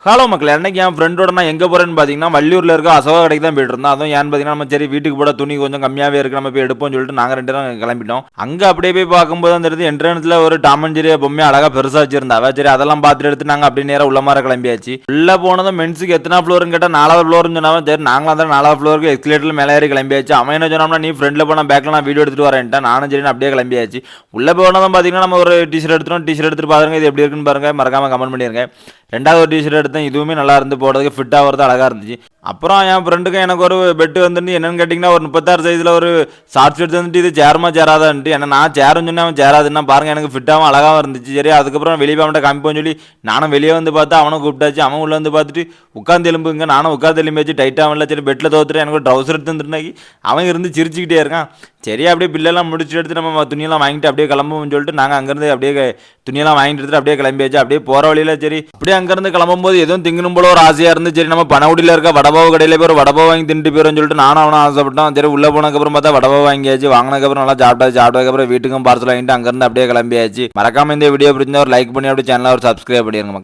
Hello மக்களே, அன்னைக்கு என் ஃப்ரெண்டோட நான் எங்கே போகிறேன்னு பார்த்தீங்கன்னா வள்ளியூரில் இருக்க அசோகா கடைக்கு தான் போயிட்டு இருந்தோம். அதுவும் ஏன்னு பார்த்தீங்கன்னா நம்ம சரி வீட்டுக்கு போட துணி கொஞ்சம் கம்மியாகவே இருக்குது, நம்ம போய் எடுப்போம்னு சொல்லிட்டு நாங்கள் 2 பேரும் கிளம்பிட்டோம். அங்கே அப்படியே போய் பார்க்கும்போது தான் தெரியுது என்ட்ரன்ஸில் ஒரு டாம் அண்ட் ஜெரி பொம்மையை அழகாக பெருசாக வச்சிருந்தாவ. சரி அதெல்லாம் பார்த்துட்டு எடுத்து நாங்கள் அப்படியே நேராக உள்ள மாதிரி கிளம்பியாச்சு. உள்ளே போனதும் மென்ஸுக்கு எத்தனை ஃப்ளோர்னு கேட்டால் 4வது ஃப்ளோர்னு சொன்னாலும் சரி நாங்களும் தான் 4வது ஃப்ளோருக்கு எக்ஸ்கலேட்டரில் மேலே ஏறி கிளம்பியாச்சு. அவன் என்ன சொன்னோம்னா நீ ஃப்ரெண்டில் போனால் பேக்கில் நான் வீடியோ எடுத்துகிட்டு வரேன்ட்டேன். நானும் சரி அப்படியே கிளம்பியாச்சு. உள்ளே போனதும் பார்த்தீங்கன்னா நம்ம ஒரு டிஷர்ட் எடுத்துட்டோம். டிஷர்ட் எடுத்துட்டு பாருங்க இது எப்படி இருக்குன்னு பாருங்க, மறக்காம கமெண்ட் பண்ணிருங்க. ரெண்டாவது ஒரு டிஷர்ட் எடுத்தேன், இதுவுமே நல்லா இருந்து போடுறதுக்கு ஃபிட் ஆகிறது அழகாக இருந்துச்சு. அப்புறம் என் ஃப்ரெண்டுக்கு எனக்கு ஒரு பெட்டு வந்துட்டு என்னென்னு கேட்டிங்கன்னா ஒரு 36 சைஸில் ஒரு ஷார்ட்ஸ் எடுத்து வந்துட்டு இது சேரமா சேராதான்ட்டு ஏன்னா நான் சேருன்னு சொன்னேன், அவன் சேராதுன்னா பாருங்க எனக்கு ஃபிட்டாகவும் அழகாகவும் இருந்துச்சு. சரி அதுக்கப்புறம் வெளியே அவன்கிட்ட காமிப்போன்னு சொல்லி நானும் வெளியே வந்து பார்த்தா அவனை கூப்பிட்டாச்சு. அவன் உள்ள வந்து பார்த்துட்டு உட்காந்து எலும்புங்க, நானும் உட்காந்து எலும்பியாச்சு டைட்டாக அவன்ல. சரி பெட்டில் தோத்துட்டு எனக்கு ஒரு ட்ரௌசர் எடுத்து வந்துட்டுனாக்கி அவன் இருந்து சிரிச்சுக்கிட்டே இருக்கான். சரி அப்படியே பில்லெல்லாம் முடிச்சு எடுத்து நம்ம துணியெல்லாம் வாங்கிட்டு அப்படியே கிளம்புவோம்னு சொல்லிட்டு நாங்கள் அங்கேருந்து அப்படியே துணியெல்லாம் வாங்கிட்டு எடுத்துட்டு அப்படியே கிளம்பியாச்சு. அப்படியே போகிற வழியில் சரி அப்படியே அங்கேருந்து கிளம்பும்போது எதுவும் திங்கணும் போல ஒரு ஆசையாக இருந்து சரி நம்ம பனகுடியில் இருக்க வடபாவு கடையில் போய் ஒரு வடபாவு வாங்கி தின்ட்டு போயிடும்னு சொல்லிட்டு நானும் அவனும் ஆசைப்பட்டோம். சரி உள்ளே போனதுக்கப்புறம் பார்த்தா வடபாவு வாங்கியாச்சு. வாங்கினதுக்கப்புறம் நல்லா சாப்பிட்டதுக்கப்புறம் வீட்டுக்கும் பார்சல் வாங்கிட்டு அங்கேருந்து அப்படியே கிளம்பியாச்சு. மறக்காம இந்த வீடியோ பிடிச்சா ஒரு லைக் பண்ணி அப்படியே சேனலை ஒரு சப்ஸ்கிரைப் பண்ணிடுங்க.